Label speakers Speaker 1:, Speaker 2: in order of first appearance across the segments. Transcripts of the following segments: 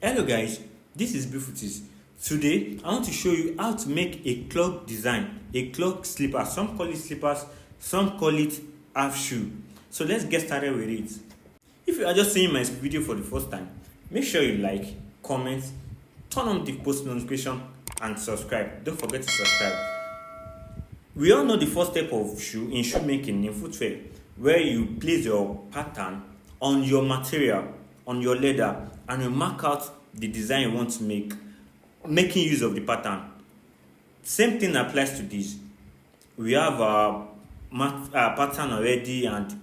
Speaker 1: Hello guys, this is Beautiful. Today I want to show you how to make a clog design, a clog slipper. Some call it slippers, some call it half shoe. So let's get started with it. If you are just seeing my video for the first time, make sure you like, comment, turn on the post notification and subscribe. Don't forget to subscribe. We all know the first step of shoe making in footwear, where you place your pattern on your material, on your leather, and you mark out the design you want to make, making use of the pattern. Same thing applies to this. We have our pattern already, and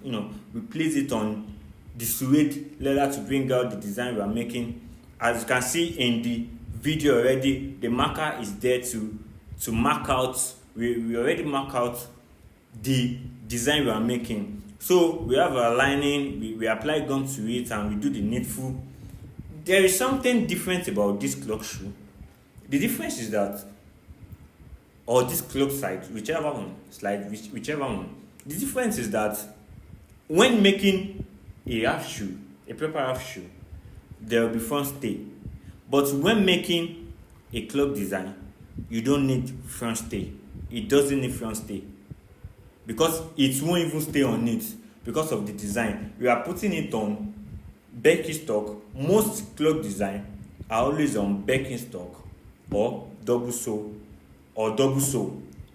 Speaker 1: we place it on the suede leather to bring out the design we are making. As you can see in the video already, the marker is there to mark out. We already mark out the design we are making. So we have our lining, we apply gum to it, and we do the needful. There is something different about this clog shoe. The difference is that, or this clog side, whichever one. The difference is that when making a half shoe, a proper half shoe, there will be front stay. But when making a clog design, you don't need front stay. It doesn't need front stay because it won't even stay on it because of the design. We are putting it on backing stock. Most clog design are always on backing stock or double sole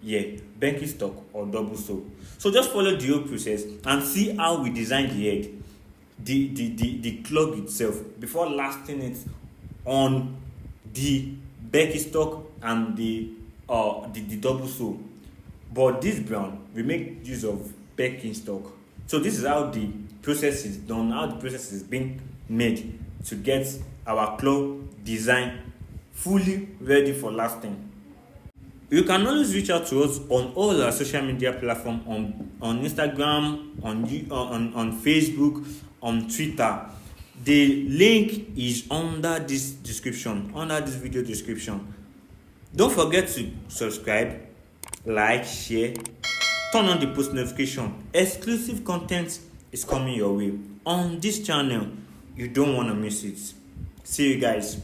Speaker 1: Yeah, backing stock or double sole. So just follow the whole process and see how we design the head, the clog itself, before lasting it on the backing stock and the double sole. But this brown, we make use of backing stock. So this is how the process is done, how the process is being made to get our clog design fully ready for lasting. You can always reach out to us on all our social media platforms, on Instagram, on Facebook, on Twitter. The link is under this description, under this video description. Don't forget to subscribe, like, share, turn on the post notification. Exclusive content is coming your way on this channel. You don't want to miss it. See you guys.